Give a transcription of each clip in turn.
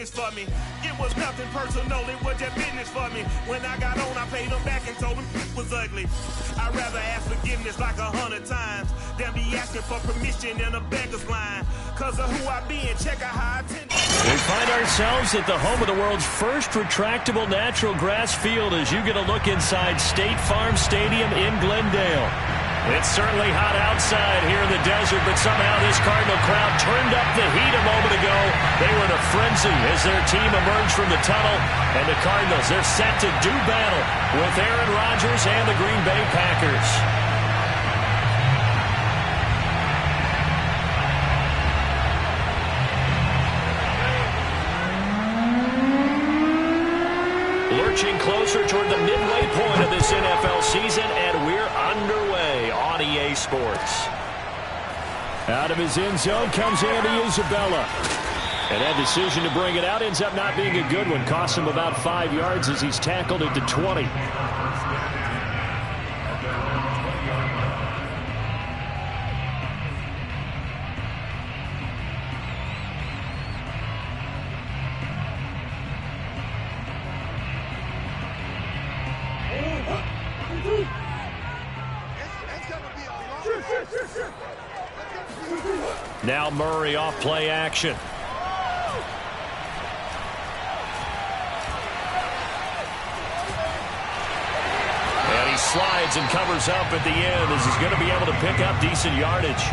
business for me. It was nothing personal, it was just business for me. When I got on, I paid them back and told them it was ugly. I'd rather ask forgiveness like 100 times than be asking for permission in a beggar's line. Cause of who I be and check out how I tend. We find ourselves at the home of the world's first retractable natural grass field as you get a look inside State Farm Stadium in Glendale. It's certainly hot outside here in the desert, but somehow this Cardinal crowd turned up the heat a moment ago. They were in a frenzy as their team emerged from the tunnel, and the Cardinals, they're set to do battle with Aaron Rodgers and the Green Bay Packers. Lurching closer toward the midway point of this NFL season, and we're underway on EA Sports. Out of his end zone comes Andy Isabella. And that decision to bring it out ends up not being a good one. Costs him about 5 yards as he's tackled at the 20. Now Murray off play action. And he slides and covers up at the end as he's going to be able to pick up decent yardage.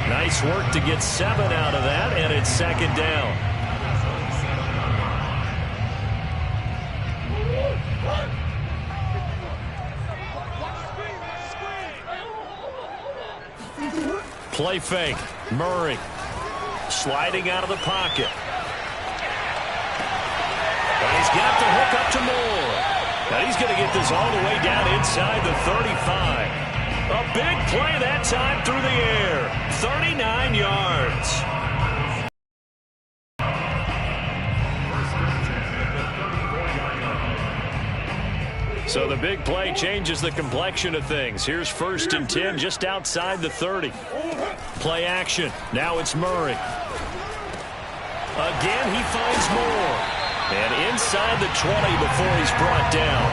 Nice work to get 7 out of that, and it's second down. Play fake. Murray sliding out of the pocket. And he's got the hook up to Moore. And he's going to get this all the way down inside the 35. A big play that time through the air. 39 yards. So the big play changes the complexion of things. Here's 1st and 10 just outside the 30. Play action. Now it's Murray. Again, he finds Moore. And inside the 20 before he's brought down.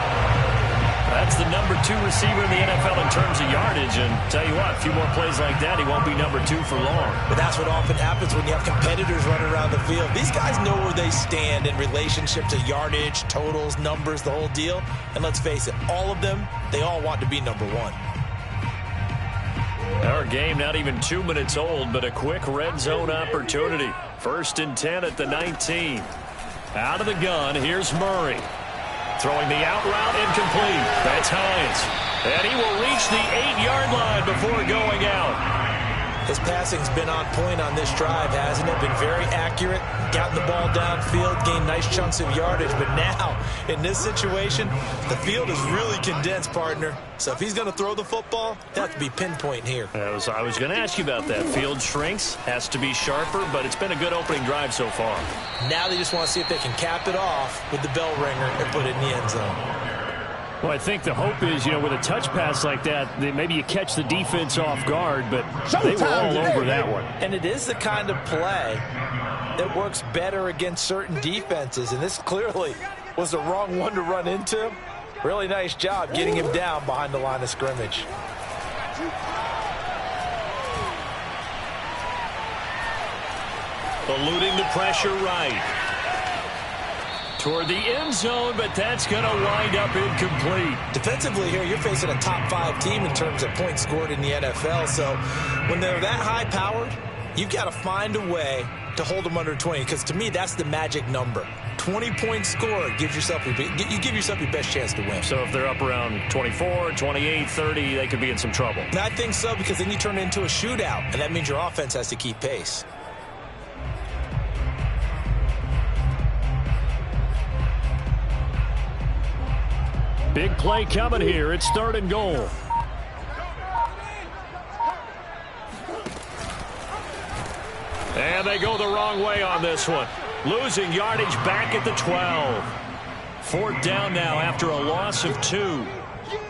That's the number 2 receiver in the NFL in terms of yardage. And tell you what, a few more plays like that, he won't be number 2 for long. But that's what often happens when you have competitors running around the field. These guys know where they stand in relationship to yardage, totals, numbers, the whole deal. And let's face it, all of them, they all want to be number 1. Our game not even 2 minutes old, but a quick red zone opportunity. 1st and 10 at the 19. Out of the gun, here's Murray. Throwing the out route incomplete. That's Hines. And he will reach the 8-yard line before going out. His passing's been on point on this drive, hasn't it? Been very accurate, gotten the ball downfield, gained nice chunks of yardage. But now, in this situation, the field is really condensed, partner. So if he's going to throw the football, that has to be pinpoint here. I was going to ask you about that. Field shrinks, has to be sharper, but it's been a good opening drive so far. Now they just want to see if they can cap it off with the bell ringer and put it in the end zone. Well, I think the hope is, with a touch pass like that, maybe you catch the defense off guard, but they were all over that one. And it is the kind of play that works better against certain defenses, and this clearly was the wrong one to run into. Really nice job getting him down behind the line of scrimmage. Eluding the pressure right. Toward the end zone, but that's going to wind up incomplete. Defensively here, you're facing a top 5 team in terms of points scored in the NFL. So when they're that high-powered, you've got to find a way to hold them under 20. Because to me, that's the magic number. 20 points scored gives yourself you give yourself your best chance to win. So if they're up around 24, 28, 30, they could be in some trouble. And I think so, because then you turn it into a shootout, and that means your offense has to keep pace. Big play coming here. It's 3rd and goal. And they go the wrong way on this one. Losing yardage back at the 12. 4th down now after a loss of 2.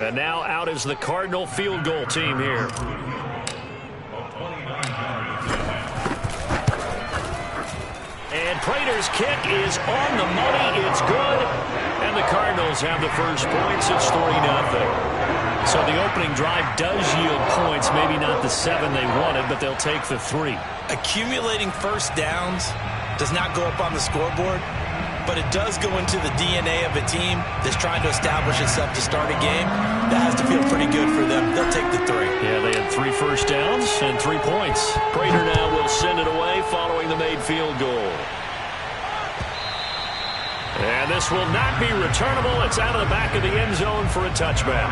And now out is the Cardinal field goal team here. And prayed Raiders' kick is on the money. It's good. And the Cardinals have the first points. It's 3-0. So the opening drive does yield points. Maybe not the 7 they wanted, but they'll take the 3. Accumulating first downs does not go up on the scoreboard, but it does go into the DNA of a team that's trying to establish itself to start a game. That has to feel pretty good for them. They'll take the 3. Yeah, they had 3 first downs and 3 points. Prater now will send it away following the made field goal. And this will not be returnable. It's out of the back of the end zone for a touchback.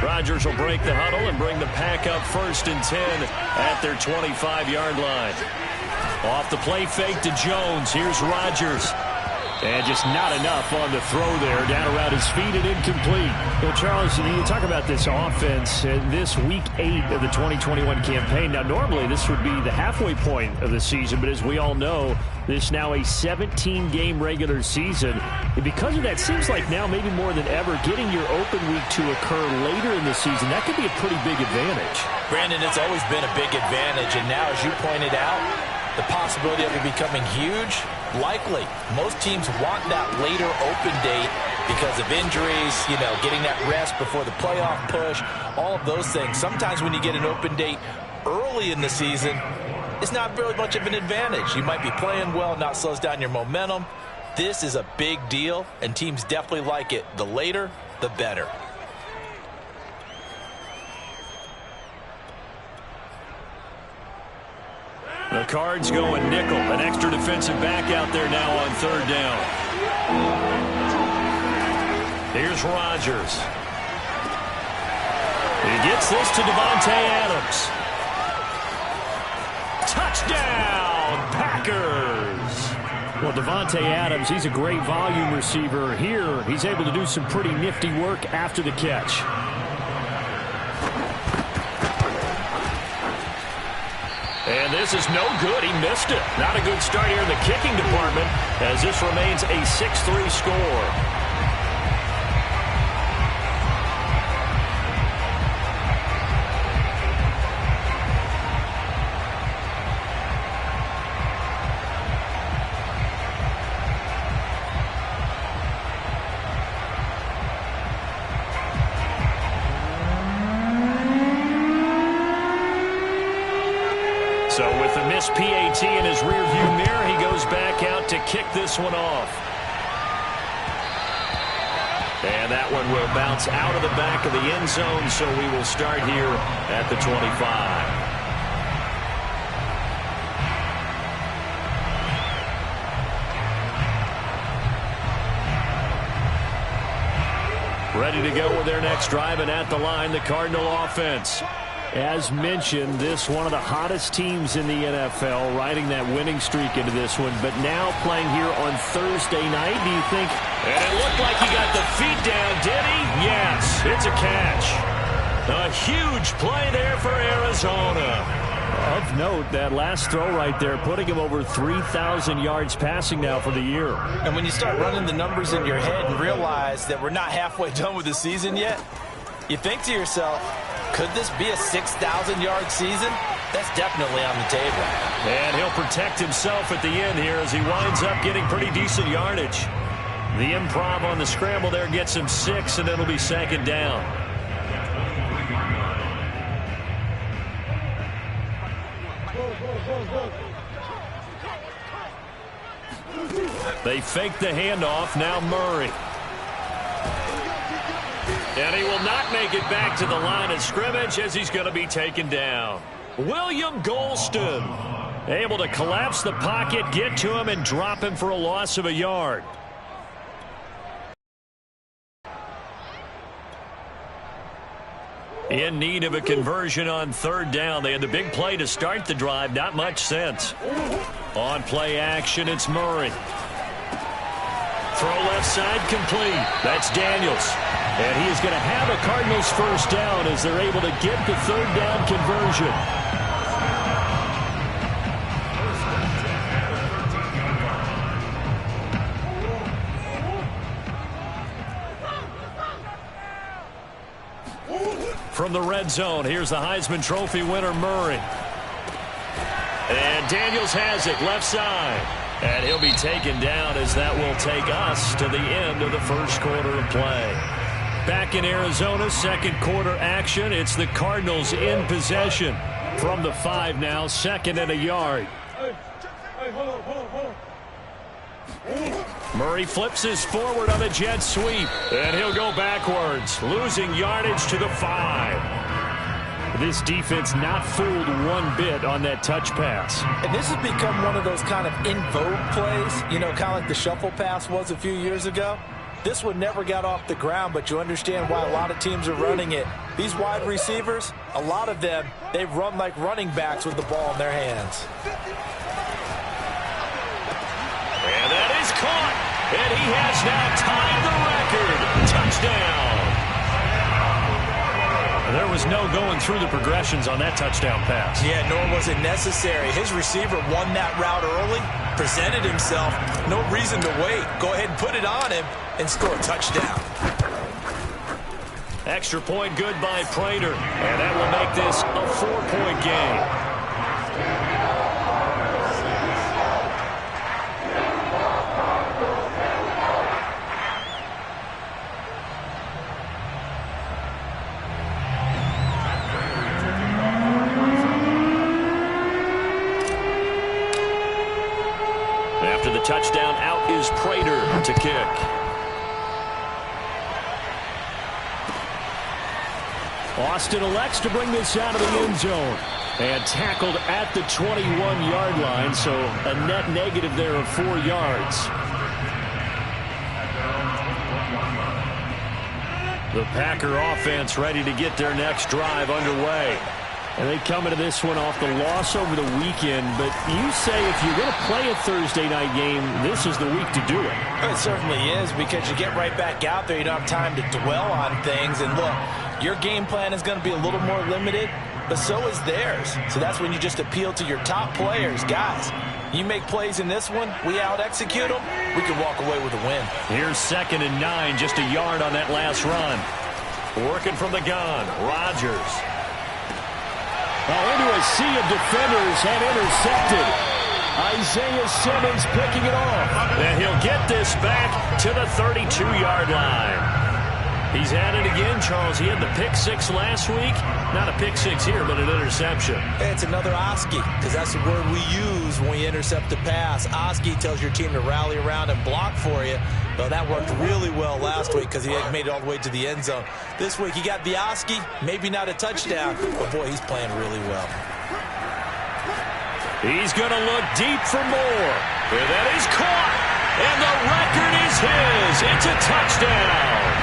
Rodgers will break the huddle and bring the pack up 1st and 10 at their 25-yard line. Off the play fake to Jones. Here's Rodgers. And just not enough on the throw there. Down around his feet and incomplete. Well, Charles, you talk about this offense this week 8 of the 2021 campaign. Now, normally this would be the halfway point of the season, but as we all know, this now a 17-game regular season. And because of that, seems like now maybe more than ever, getting your open week to occur later in the season, that could be a pretty big advantage. Brandon, it's always been a big advantage, and now, as you pointed out, the possibility of it becoming huge, likely. Most teams want that later open date because of injuries, getting that rest before the playoff push, all of those things. Sometimes when you get an open date early in the season, it's not really much of an advantage. You might be playing well, not slows down your momentum. This is a big deal, and teams definitely like it. The later, the better. The Cards going nickel. An extra defensive back out there now on 3rd down. Here's Rodgers. He gets this to Davante Adams. Touchdown, Packers. Well, Davante Adams, he's a great volume receiver. Here, he's able to do some pretty nifty work after the catch. And this is no good. He missed it. Not a good start here in the kicking department as this remains a 6-3 score. So with the missed PAT in his rearview mirror, he goes back out to kick this one off. And that one will bounce out of the back of the end zone, so we will start here at the 25. Ready to go with their next drive, and at the line, the Cardinal offense. As mentioned, this one of the hottest teams in the NFL, riding that winning streak into this one, but now playing here on Thursday night. Do you think? And it looked like he got the feet down, did he? Yes, it's a catch. A huge play there for Arizona. Of note, that last throw right there, putting him over 3,000 yards passing now for the year. And when you start running the numbers in your head and realize that we're not halfway done with the season yet, you think to yourself, could this be a 6,000-yard season? That's definitely on the table. And he'll protect himself at the end here as he winds up getting pretty decent yardage. The improv on the scramble there gets him 6, and it'll be 2nd down. They fake the handoff. Now Murray. And he will not make it back to the line of scrimmage as he's going to be taken down. William Golston able to collapse the pocket, get to him, and drop him for a loss of a yard. In need of a conversion on 3rd down. They had the big play to start the drive. Not much sense. On play action, it's Murray. Throw left side complete. That's Daniels. And he is going to have a Cardinals 1st down as they're able to get the 3rd down conversion. from the red zone. Here's the Heisman Trophy winner, Murray. And Daniels has it left side. And he'll be taken down as that will take us to the end of the first quarter of play. Back in Arizona, second quarter action. It's the Cardinals in possession. From the 5 now, second and a yard. Murray flips his forward on a jet sweep. And he'll go backwards, losing yardage to the 5. This defense not fooled one bit on that touch pass. And this has become one of those kind of in vogue plays, you know, kind of like the shuffle pass was a few years ago. This one never got off the ground, but you understand why a lot of teams are running it. These wide receivers, a lot of them, they run like running backs with the ball in their hands. And that is caught. And he has now tied the record. Touchdown. There was no going through the progressions on that touchdown pass. Yeah, nor was it necessary. His receiver won that route early, presented himself. No reason to wait. Go ahead and put it on him and score a touchdown. Extra point good by Prater. And that will make this a 4-point game. Touchdown, out is Prater to kick. Austin elects to bring this out of the end zone. And tackled at the 21-yard line, so a net negative there of 4 yards. The Packer offense ready to get their next drive underway. And they come into this one off the loss over the weekend. But you say if you're going to play a Thursday night game, this is the week to do it. It certainly is, because you get right back out there. You don't have time to dwell on things. And look, your game plan is going to be a little more limited, but so is theirs. So that's when you just appeal to your top players. Guys, you make plays in this one, we out-execute them, we can walk away with a win. Here's 2nd and 9, just a yard on that last run. Working from the gun, Rodgers. Into a sea of defenders and intercepted. Isaiah Simmons picking it off. And he'll get this back to the 32-yard line. He's at it again, Charles. He had the pick 6 last week. Not a pick 6 here, but an interception. It's another Oski, because that's the word we use when we intercept a pass. Oski tells your team to rally around and block for you. Well, that worked really well last week because he made it all the way to the end zone. This week he got the Oski, maybe not a touchdown, but boy, he's playing really well. He's going to look deep for more. And that is caught. And the record is his. It's a touchdown.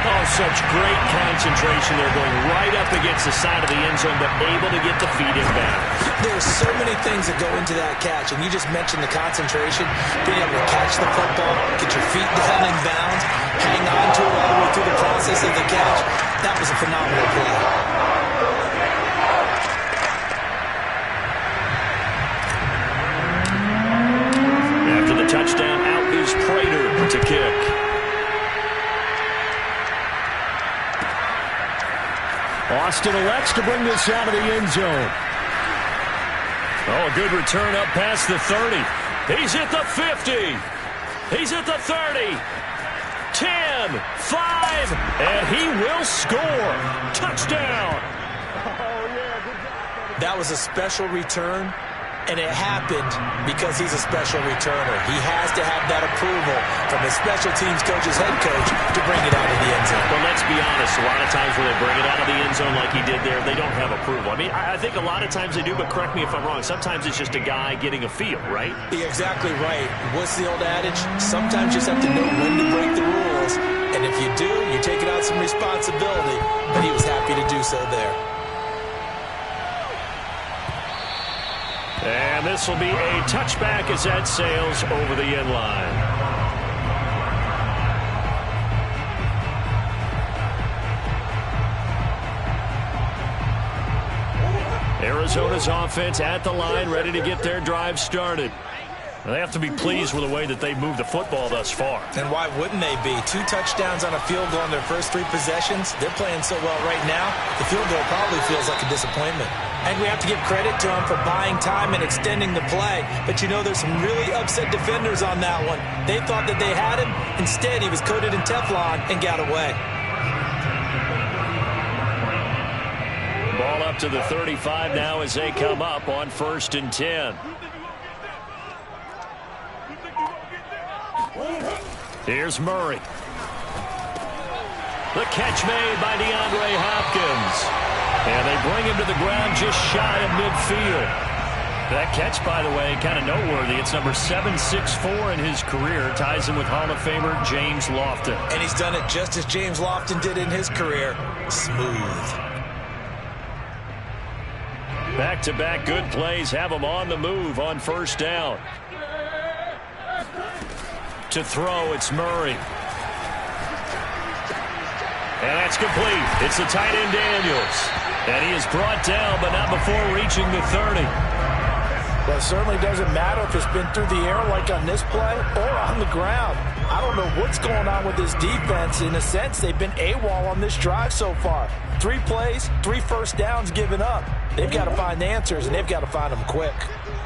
Oh, such great concentration there, going right up against the side of the end zone, but able to get the feet in bounds. There's so many things that go into that catch, and you just mentioned the concentration, being able to catch the football, get your feet down in bounds, hang on to it all the way through the process of the catch. That was a phenomenal play. After the touchdown, out is Prater to kick. Austin elects to bring this out of the end zone. Oh, a good return up past the 30. He's at the 50. He's at the 30. 10, 5, and he will score. Touchdown. That was a special return, and it happened because he's a special returner. He has to have that approval from his special teams coach's head coach to bring it out of the end zone. Well, let's be honest. A lot of times when they bring it out of the end zone like he did there, they don't have approval. I mean, I think a lot of times they do, but correct me if I'm wrong. Sometimes it's just a guy getting a feel, right? You're exactly right. What's the old adage? Sometimes you just have to know when to break the rules. And if you do, you're taking on some responsibility. But he was happy to do so there. And this will be a touchback as that sails over the end line. Arizona's offense at the line, ready to get their drive started. They have to be pleased with the way that they've moved the football thus far. And why wouldn't they be? 2 touchdowns on a field goal in their first 3 possessions. They're playing so well right now, the field goal probably feels like a disappointment. And we have to give credit to them for buying time and extending the play. But, you know, there's some really upset defenders on that one. They thought that they had him. Instead, he was coated in Teflon and got away. Ball up to the 35 now as they come up on 1st and 10. Here's Murray. The catch made by DeAndre Hopkins. And they bring him to the ground just shy of midfield. That catch, by the way, kind of noteworthy. It's number 764 in his career. Ties him with Hall of Famer James Lofton. And he's done it just as James Lofton did in his career. Smooth. Back-to-back good plays have him on the move on 1st down. To throw, it's Murray. And that's complete. It's the tight end Daniels. And he is brought down, but not before reaching the 30. Well, it certainly doesn't matter if it's been through the air like on this play or on the ground. I don't know what's going on with this defense. In a sense, they've been AWOL on this drive so far. 3 plays, 3 first downs given up. They've got to find answers, and they've got to find them quick.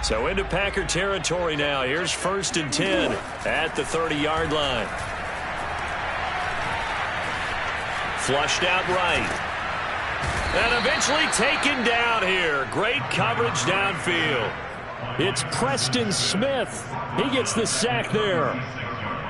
So into Packer territory now. Here's 1st and 10 at the 30-yard line. Flushed out right. And eventually taken down here. Great coverage downfield. It's Preston Smith. He gets the sack there.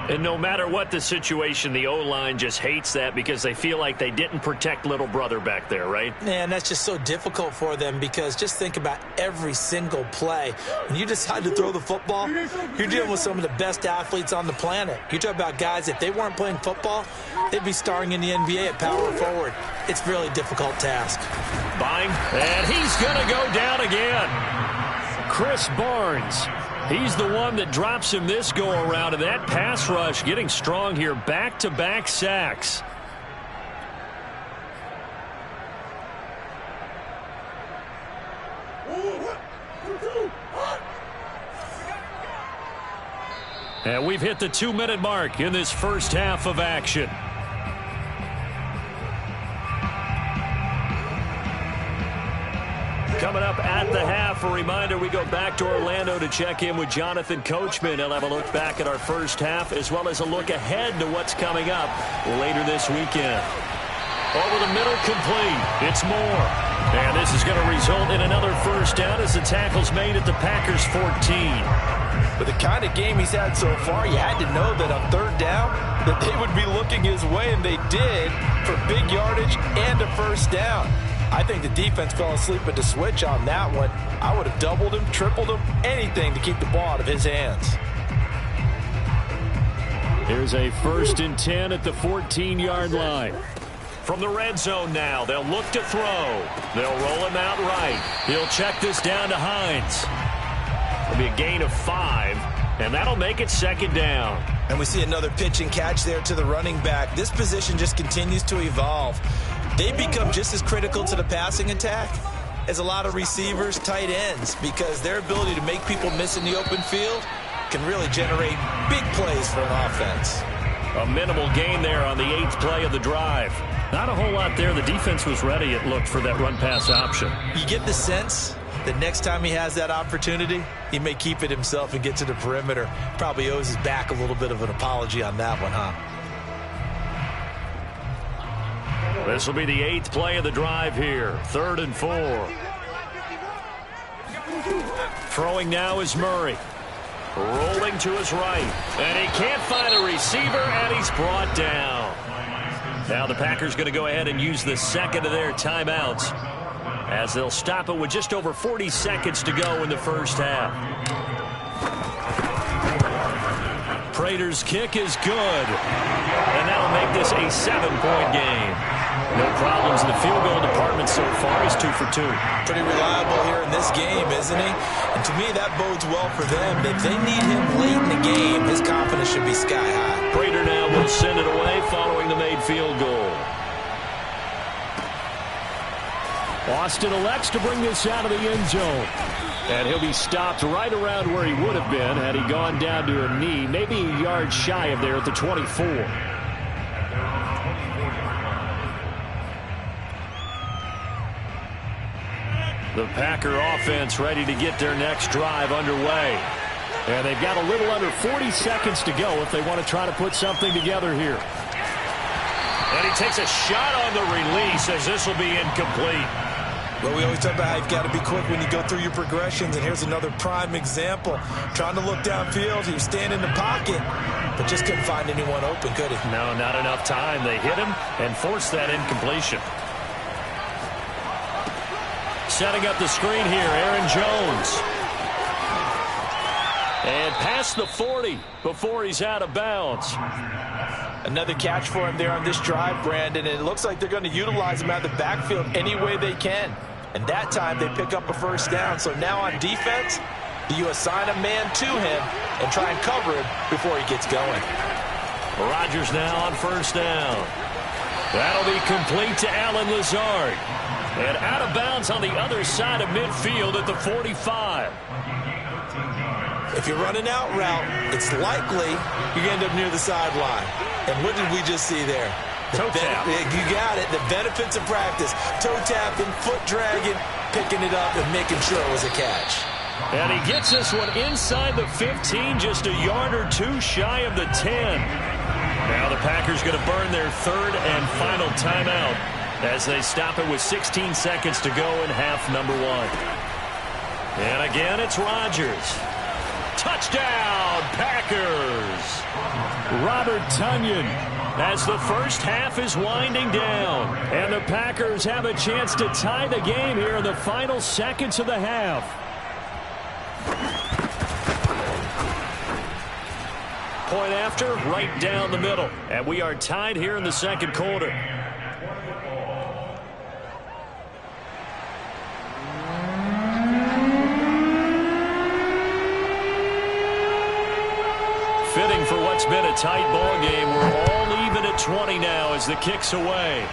And no matter what the situation, the O-line just hates that because they feel like they didn't protect little brother back there, right? Man, that's just so difficult for them because just think about every single play. When you decide to throw the football, you're dealing with some of the best athletes on the planet. You talk about guys, if they weren't playing football, they'd be starring in the NBA at power forward. It's a really difficult task. Buying, and he's going to go down again. Chris Barnes. He's the one that drops him this go-around, and that pass rush getting strong here. Back-to-back sacks. And we've hit the 2-minute mark in this first half of action. Coming up at the half, a reminder, we go back to Orlando to check in with Jonathan Coachman. He'll have a look back at our first half as well as a look ahead to what's coming up later this weekend. Over the middle, complete. It's Moore. And this is going to result in another first down as the tackle's made at the Packers' 14. But the kind of game he's had so far, you had to know that on 3rd down that they would be looking his way, and they did, for big yardage and a first down. I think the defense fell asleep at the switch on that one. I would have doubled him, tripled him, anything to keep the ball out of his hands. Here's a 1st and 10 at the 14-yard line. From the red zone now, they'll look to throw. They'll roll him out right. He'll check this down to Hines. It'll be a gain of 5, and that'll make it 2nd down. And we see another pitch and catch there to the running back. This position just continues to evolve. They become just as critical to the passing attack as a lot of receivers, tight ends, because their ability to make people miss in the open field can really generate big plays for an offense. A minimal gain there on the 8th play of the drive. Not a whole lot there. The defense was ready, it looked, for that run-pass option. You get the sense that next time he has that opportunity, he may keep it himself and get to the perimeter. Probably owes his back a little bit of an apology on that one, huh? This will be the 8th play of the drive here. 3rd and 4. Throwing now is Murray. Rolling to his right. And he can't find a receiver, and he's brought down. Now the Packers going to go ahead and use the 2nd of their timeouts as they'll stop it with just over 40 seconds to go in the first half. Prater's kick is good. And that'll make this a 7-point game. No problems in the field goal department so far. He's 2 for 2. Pretty reliable here in this game, isn't he? And to me, that bodes well for them. If they need him late in the game, his confidence should be sky high. Prater now will send it away following the made field goal. Austin elects to bring this out of the end zone. And he'll be stopped right around where he would have been had he gone down to a knee, maybe a yard shy of there at the 24. The Packer offense ready to get their next drive underway. And they've got a little under 40 seconds to go if they want to try to put something together here. And he takes a shot on the release as this will be incomplete. Well, we always talk about how you've got to be quick when you go through your progressions, and here's another prime example. Trying to look downfield, he was standing in the pocket, but just couldn't find anyone open, could he? No, not enough time. They hit him and forced that incompletion. Setting up the screen here, Aaron Jones. And past the 40 before he's out of bounds. Another catch for him there on this drive, Brandon. And it looks like they're going to utilize him out of the backfield any way they can. And that time they pick up a first down. So now on defense, you assign a man to him and try and cover him before he gets going. Rodgers now on first down. That'll be complete to Allen Lazard. And out of bounds on the other side of midfield at the 45. If you're running out route, it's likely you end up near the sideline. And what did we just see there? Toe tap. You got it. The benefits of practice. Toe tapping, foot dragging, picking it up, and making sure it was a catch. And he gets this one inside the 15, just a yard or two shy of the 10. Now the Packers going to burn their third and final timeout as they stop it with 16 seconds to go in half number one. And again, it's Rodgers. Touchdown, Packers! Robert Tonyan as the first half is winding down. And the Packers have a chance to tie the game here in the final seconds of the half. Point after, right down the middle. And we are tied here in the second quarter. Fitting for what's been a tight ball game. We're all even at 20 now as the kick's away.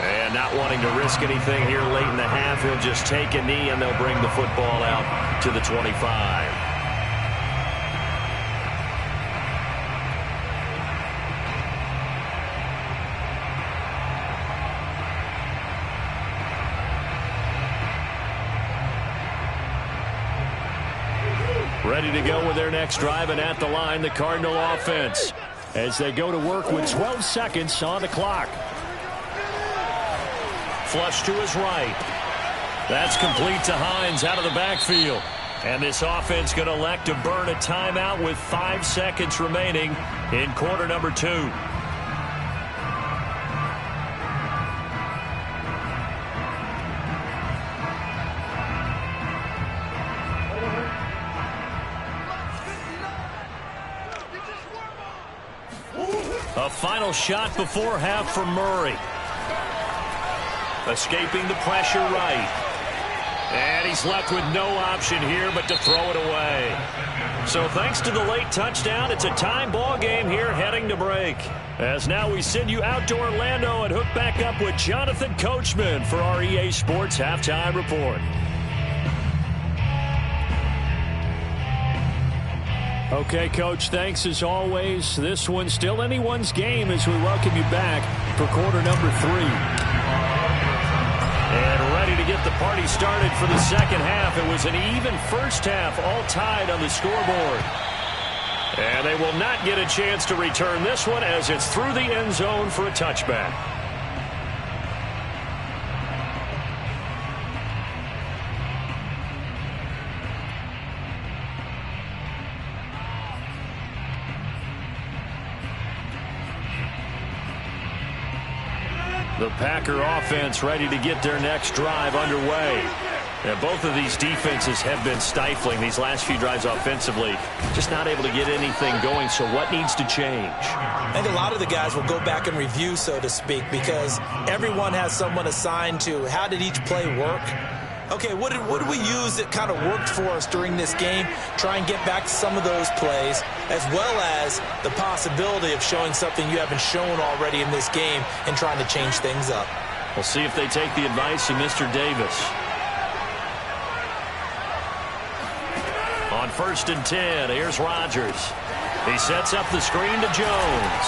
And not wanting to risk anything here late in the half, he'll just take a knee and they'll bring the football out to the 25. Ready to go with their next drive, and at the line, the Cardinal offense as they go to work with 12 seconds on the clock. Flush to his right. That's complete to Hines out of the backfield. And this offense going to elect to burn a timeout with 5 seconds remaining in quarter number 2. A final shot before half from Murray. Escaping the pressure right. And he's left with no option here but to throw it away. So thanks to the late touchdown, it's a time ball game here heading to break. As now we send you out to Orlando and hook back up with Jonathan Coachman for our EA Sports Halftime Report. Okay, Coach, thanks as always. This one's still anyone's game as we welcome you back for quarter number 3. And ready to get the party started for the second half. It was an even first half, all tied on the scoreboard. And they will not get a chance to return this one as it's through the end zone for a touchback. The Packer offense ready to get their next drive underway. And both of these defenses have been stifling these last few drives offensively. Just not able to get anything going, so what needs to change? I think a lot of the guys will go back and review, so to speak, because everyone has someone assigned to how did each play work. Okay, what did we use that kind of worked for us during this game? Try and get back to some of those plays, as well as the possibility of showing something you haven't shown already in this game and trying to change things up. We'll see if they take the advice of Mr. Davis. On 1st and 10, here's Rodgers. He sets up the screen to Jones.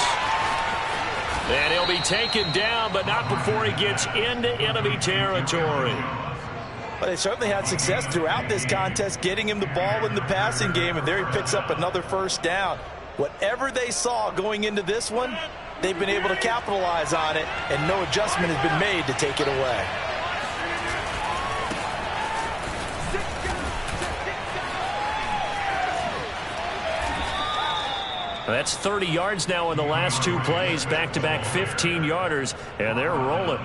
And he'll be taken down, but not before he gets into enemy territory. But they certainly had success throughout this contest, getting him the ball in the passing game, and there he picks up another first down. Whatever they saw going into this one, they've been able to capitalize on it, and no adjustment has been made to take it away. That's 30 yards now in the last 2 plays, back-to-back 15-yarders, and they're rolling.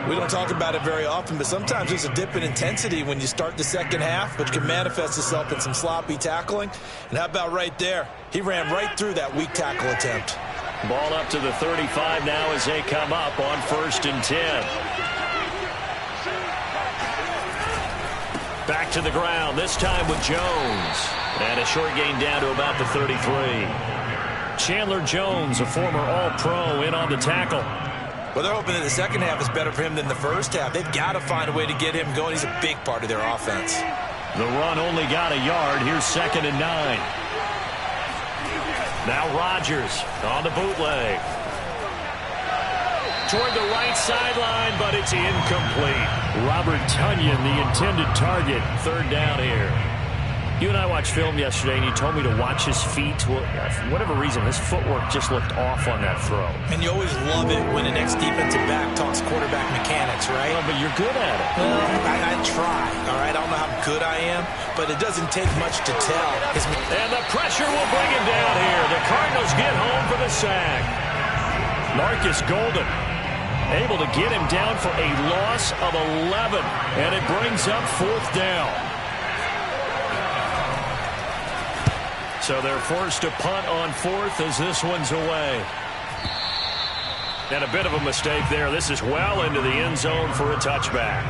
We don't talk about it very often, but sometimes there's a dip in intensity when you start the second half, which can manifest itself in some sloppy tackling. And how about right there? He ran right through that weak tackle attempt. Ball up to the 35 now as they come up on 1st and 10. Back to the ground, this time with Jones. And a short gain down to about the 33. Chandler Jones, a former All-Pro, in on the tackle. Well, they're hoping that the second half is better for him than the first half. They've got to find a way to get him going. He's a big part of their offense. The run only got a yard. Here's 2nd and 9. Now Rodgers on the bootleg. Toward the right sideline, but it's incomplete. Robert Tonyan, the intended target. 3rd down here. You and I watched film yesterday, and you told me to watch his feet. Well, for whatever reason, his footwork just looked off on that throw. And you always love it when an ex-defensive back talks quarterback mechanics, right? Well, but you're good at it. Well, I try, all right? I don't know how good I am, but it doesn't take much to tell. And the pressure will bring him down here. The Cardinals get home for the sack. Marcus Golden able to get him down for a loss of 11, and it brings up 4th down. So they're forced to punt on 4th as this one's away. And a bit of a mistake there. This is well into the end zone for a touchback.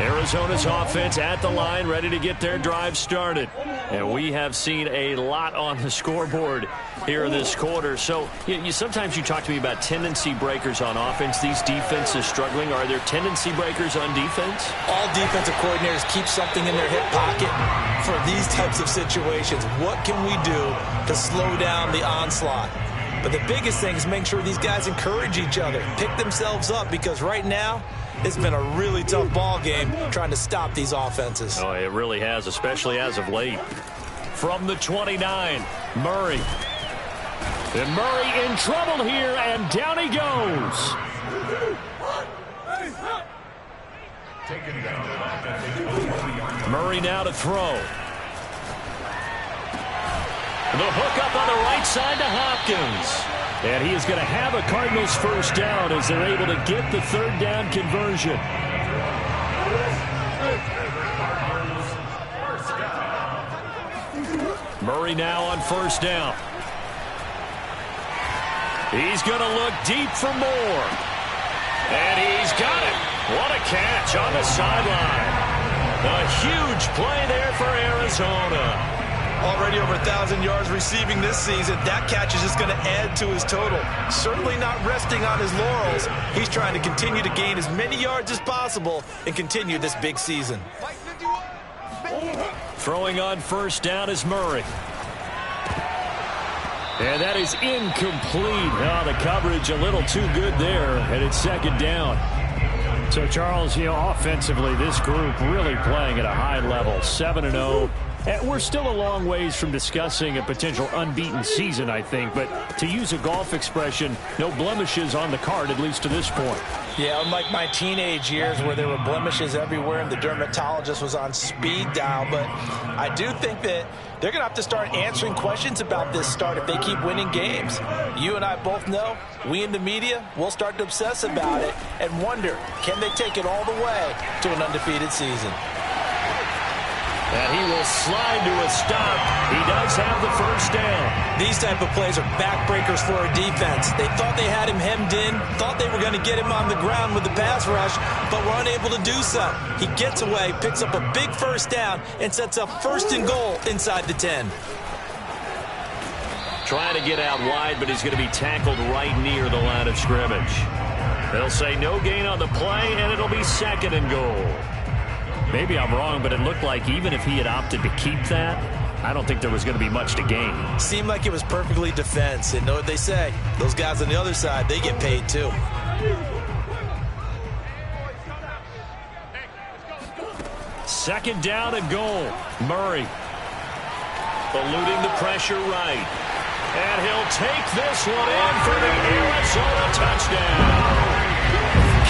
Arizona's offense at the line, ready to get their drive started. And we have seen a lot on the scoreboard here in this quarter. So sometimes you talk to me about tendency breakers on offense. These defenses struggling. Are there tendency breakers on defense? All defensive coordinators keep something in their hip pocket for these types of situations. What can we do to slow down the onslaught? But the biggest thing is make sure these guys encourage each other, pick themselves up, because right now it's been a really tough ball game trying to stop these offenses. Oh, it really has, especially as of late. From the 29, Murray. And Murray in trouble here, and down he goes. Murray now to throw. The hook up on the right side to Hopkins. And he is going to have a Cardinals first down as they're able to get the 3rd down conversion. Murray now on 1st down. He's going to look deep for more. And he's got it. What a catch on the sideline. A huge play there for Arizona. Already over 1,000 yards receiving this season. That catch is just going to add to his total. Certainly not resting on his laurels. He's trying to continue to gain as many yards as possible and continue this big season. Throwing on 1st down is Murray. And that is incomplete. Oh, the coverage a little too good there, and it's 2nd down. So, Charles, offensively, this group really playing at a high level. 7-0, We're still a long ways from discussing a potential unbeaten season, I think. But to use a golf expression, no blemishes on the card, at least to this point. Yeah, unlike my teenage years where there were blemishes everywhere and the dermatologist was on speed dial. But I do think that they're going to have to start answering questions about this start if they keep winning games. You and I both know, we in the media, we'll start to obsess about it and wonder, can they take it all the way to an undefeated season? And he will slide to a stop. He does have the first down. These type of plays are backbreakers for a defense. They thought they had him hemmed in, thought they were going to get him on the ground with the pass rush, but were unable to do so. He gets away, picks up a big first down, and sets up 1st and goal inside the 10. Trying to get out wide, but he's going to be tackled right near the line of scrimmage. They'll say no gain on the play, and it'll be 2nd and goal. Maybe I'm wrong, but it looked like even if he had opted to keep that, I don't think there was going to be much to gain. Seemed like it was perfectly defense. And know what they say? Those guys on the other side, they get paid too. Second down and goal. Murray eluding the pressure right. And he'll take this one in for the Arizona touchdown.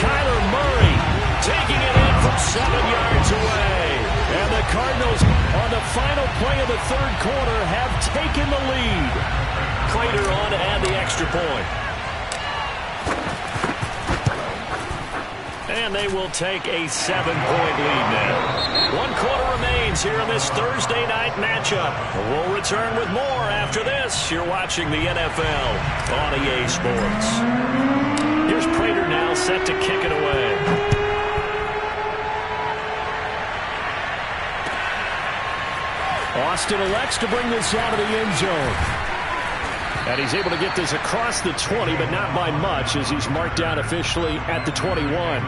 Kyler Murray taking it in from 7 yards away. And the Cardinals, on the final play of the 3rd quarter, have taken the lead. Prater on to add the extra point. And they will take a 7-point lead now. 1 quarter remains here in this Thursday night matchup. We'll return with more after this. You're watching the NFL on EA Sports. Here's Prater now set to kick it away. Austin elects to bring this out of the end zone. And he's able to get this across the 20, but not by much, as he's marked down officially at the 21.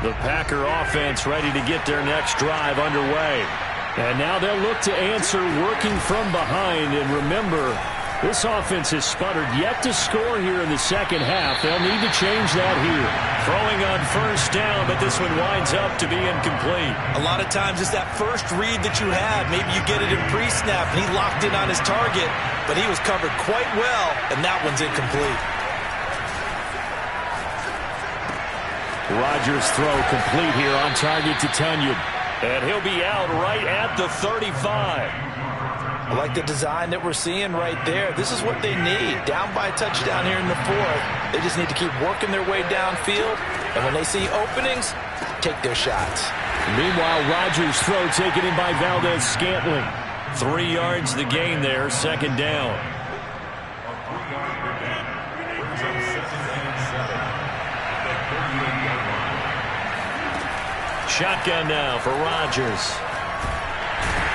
The Packer offense ready to get their next drive underway. And now they'll look to answer working from behind. And remember, this offense has sputtered yet to score here in the second half. They'll need to change that here. Throwing on 1st down, but this one winds up to be incomplete. A lot of times it's that first read that you had. Maybe you get it in pre-snap, and he locked in on his target, but he was covered quite well, and that one's incomplete. Rodgers' throw complete here on target to Tunyon. And he'll be out right at the 35. I like the design that we're seeing right there. This is what they need. Down by a touchdown here in the 4th. They just need to keep working their way downfield. And when they see openings, take their shots. Meanwhile, Rodgers' throw taken in by Valdez-Scantling. 3 yards the gain there, 2nd down. Shotgun now for Rodgers.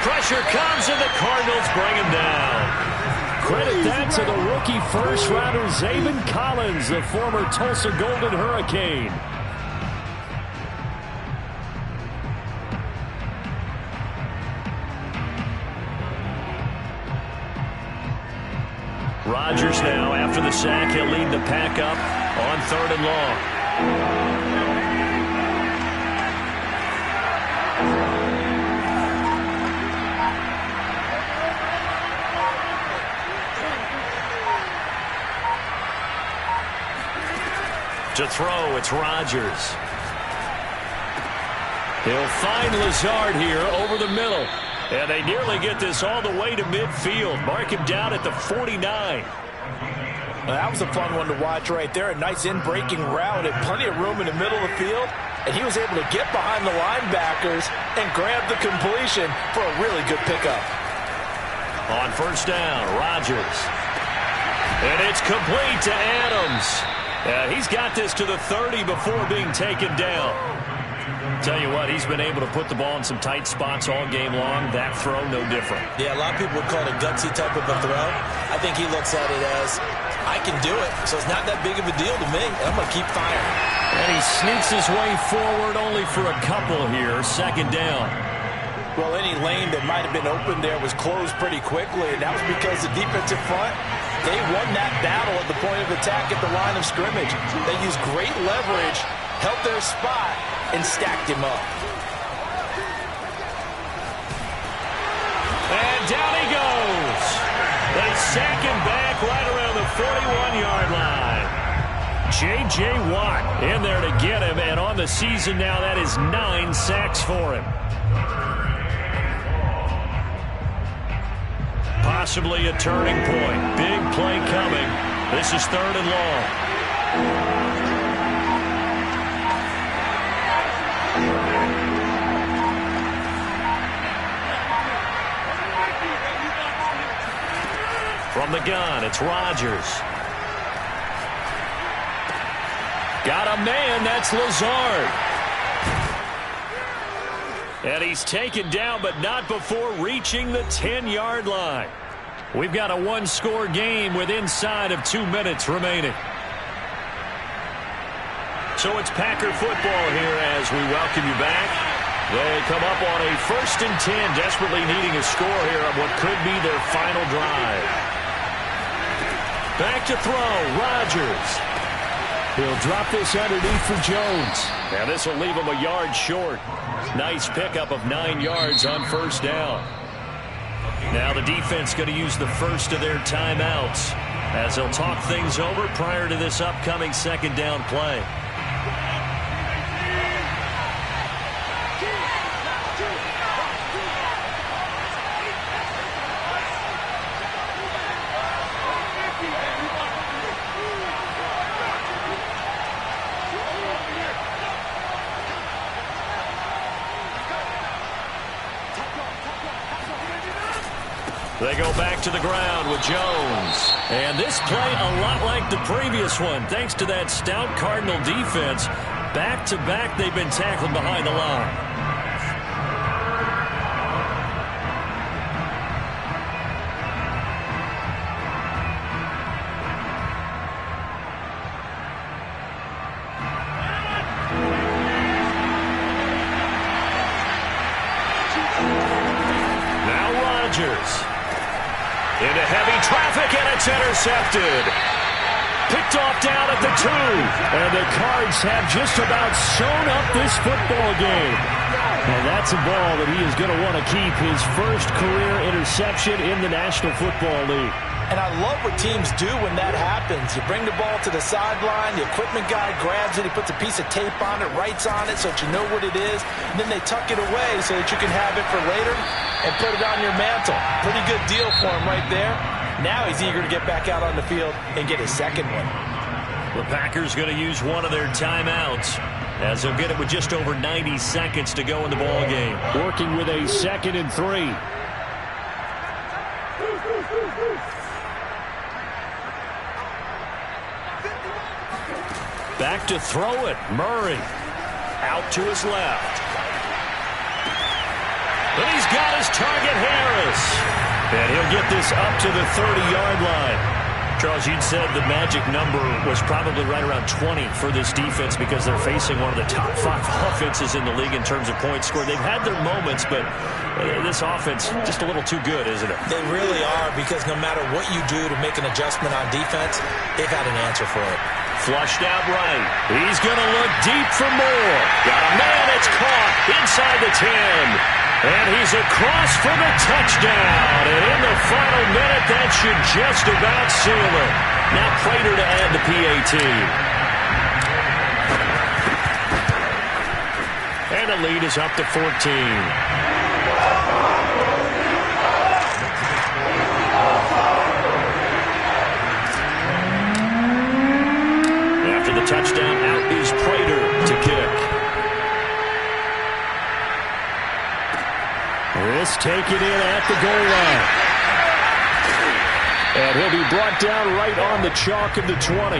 Pressure comes, and the Cardinals bring him down. Credit that to the rookie first-rounder Zaven Collins, the former Tulsa Golden Hurricane. Rodgers now, after the sack, he'll lead the pack up on 3rd and long. To throw, it's Rodgers. He'll find Lazard here over the middle. And they nearly get this all the way to midfield. Mark him down at the 49. Well, that was a fun one to watch right there. A nice in-breaking route and plenty of room in the middle of the field. And he was able to get behind the linebackers and grab the completion for a really good pickup. On 1st down, Rodgers. And it's complete to Adams. He's got this to the 30 before being taken down. Tell you what, he's been able to put the ball in some tight spots all game long. That throw, no different. Yeah, a lot of people would call it a gutsy type of a throw. I think he looks at it as, I can do it, so it's not that big of a deal to me, and I'm going to keep firing. And he sneaks his way forward only for a couple here. 2nd down. Well, any lane that might have been open there was closed pretty quickly, and that was because the defensive front They won that battle at the point of attack at the line of scrimmage. They used great leverage, held their spot, and stacked him up. And down he goes. They sack him back right around the 41-yard line. J.J. Watt in there to get him, and on the season now, that is 9 sacks for him. Possibly a turning point. Big play coming. This is 3rd and long. From the gun, it's Rodgers. Got a man, that's Lazard. And he's taken down, but not before reaching the 10-yard line. We've got a one-score game with inside of 2 minutes remaining. So it's Packer football here as we welcome you back. They come up on a 1st and 10, desperately needing a score here on what could be their final drive. Back to throw, Rodgers. He'll drop this underneath for Jones. Now this will leave him a yard short. Nice pickup of 9 yards on 1st down. Now the defense going to use the first of their timeouts as they'll talk things over prior to this upcoming 2nd down play. They go back to the ground with Jones. And this play a lot like the previous one. Thanks to that stout Cardinal defense. Back-to-back, they've been tackled behind the line. Now Rodgers. Into heavy traffic, and it's intercepted. Picked off down at the 2. And the Cards have just about sewn up this football game. And that's a ball that he is going to want to keep, his first career interception in the National Football League. And I love what teams do when that happens. You bring the ball to the sideline, the equipment guy grabs it, he puts a piece of tape on it, writes on it so that you know what it is, and then they tuck it away so that you can have it for later and put it on your mantle. Pretty good deal for him right there. Now he's eager to get back out on the field and get his 2nd one. The Packers going to use one of their timeouts as they'll get it with just over 90 seconds to go in the ball game. Working with a 2nd and 3. Back to throw it. Murray out to his left. But he's got his target, Harris. And he'll get this up to the 30-yard line. Charles, you'd said the magic number was probably right around 20 for this defense because they're facing one of the top 5 offenses in the league in terms of points scored. They've had their moments, but this offense just a little too good, isn't it? They really are, because no matter what you do to make an adjustment on defense, they've got an answer for it. Flushed out right. He's going to look deep for more. Got a man, it's caught inside the 10. And he's across for the touchdown. And in the final minute, that should just about seal it. Now Prater to add the PAT. And the lead is up to 14. After the touchdown, out is Prater to kick. This taken in at the goal line. And he'll be brought down right on the chalk of the 20.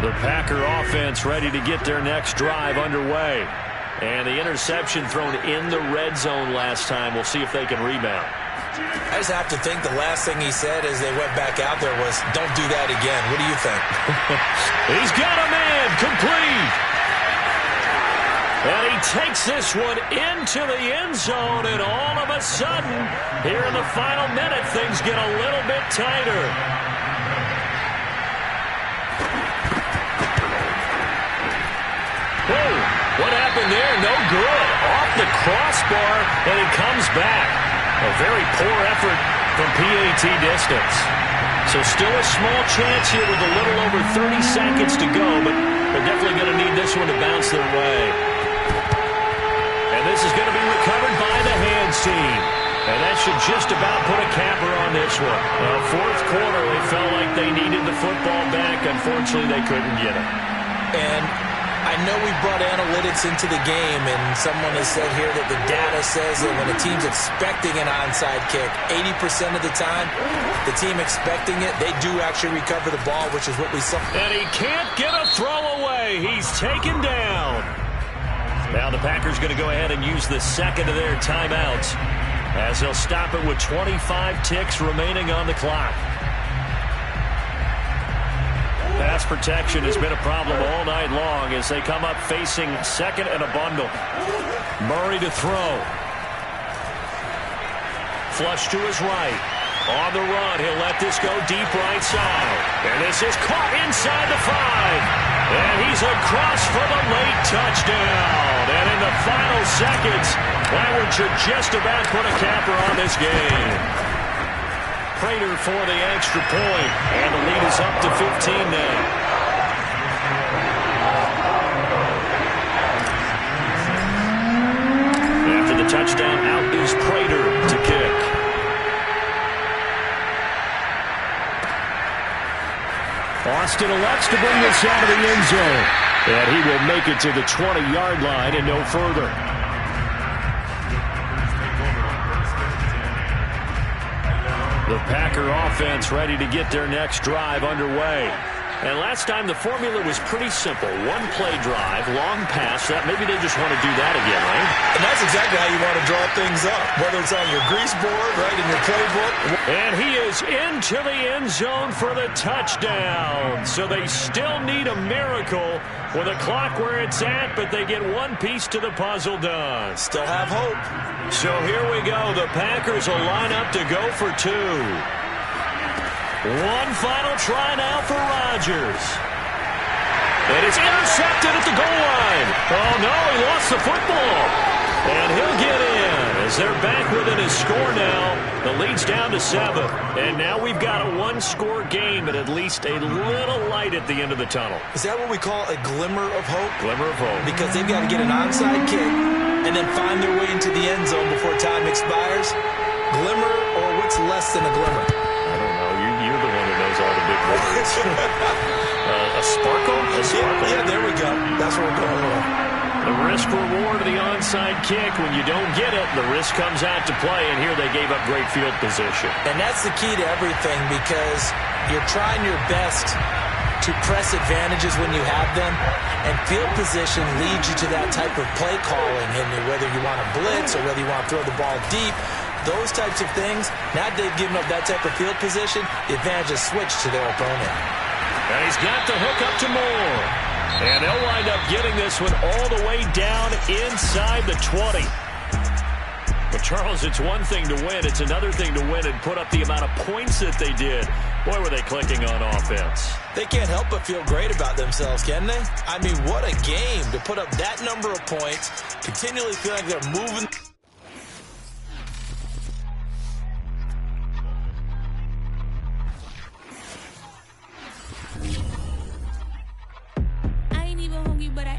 The Packer offense ready to get their next drive underway. And the interception thrown in the red zone last time. We'll see if they can rebound. I just have to think the last thing he said as they went back out there was, don't do that again. What do you think? He's got a man, complete. And he takes this one into the end zone, and all of a sudden, here in the final minute, things get a little bit tighter. Whoa, what happened there? No good. Off the crossbar, and it comes back. A very poor effort from PAT distance. So still a small chance here with a little over 30 seconds to go, but they're definitely going to need this one to bounce their way. And this is going to be recovered by the hands team. And that should just about put a capper on this one. Well, fourth quarter, they felt like they needed the football back. Unfortunately, they couldn't get it. And I know we brought analytics into the game, and someone has said here that the data says that when a team's expecting an onside kick, 80% of the time, the team expecting it, they do actually recover the ball, which is what we saw. And he can't get a throw away. He's taken down. Now the Packers going to go ahead and use the second of their timeouts as they'll stop it with 25 ticks remaining on the clock. Pass protection has been a problem all night long as they come up facing second and a bundle. Murray to throw. Flush to his right. On the run, he'll let this go deep right side. And this is caught inside the 5. And he's across for the late touchdown. And in the final seconds, Howard should just about put a capper on this game. Prater for the extra point, and the lead is up to 15 now. After the touchdown, out is Prater to kick. Austin elects to bring this out of the end zone, and he will make it to the 20-yard line and no further. The Packer offense ready to get their next drive underway. And last time the formula was pretty simple. One play drive, long pass. That maybe they just want to do that again, right? And that's exactly how you want to draw things up. Whether it's on your grease board, right, in your playbook. And he is into the end zone for the touchdown. So they still need a miracle with a clock where it's at, but they get one piece to the puzzle done. Still have hope. So here we go. The Packers will line up to go for 2. One final try now for Rodgers. And it's intercepted at the goal line. Oh, no, he lost the football. And he'll get in as they're back within his score now. The lead's down to 7. And now we've got a one-score game and at least a little light at the end of the tunnel. Is that what we call a glimmer of hope? Glimmer of hope. Because they've got to get an onside kick and then find their way into the end zone before time expires. Glimmer, or what's less than a glimmer? I don't know. You're the one who knows all the big words. A sparkle? A sparkle. Yeah, there we go. That's what we're going with. The risk reward of the onside kick. When you don't get it, the risk comes out to play, and here they gave up great field position. And that's the key to everything, because you're trying your best to press advantages when you have them, and field position leads you to that type of play calling, and whether you want to blitz or whether you want to throw the ball deep, those types of things. Now they've given up that type of field position, the advantage is switched to their opponent. And he's got the hook up to Moore. And they'll wind up getting this one all the way down inside the 20. But, Charles, it's one thing to win. It's another thing to win and put up the amount of points that they did. Boy, were they clicking on offense. They can't help but feel great about themselves, can they? I mean, what a game to put up that number of points, continually feel like they're moving.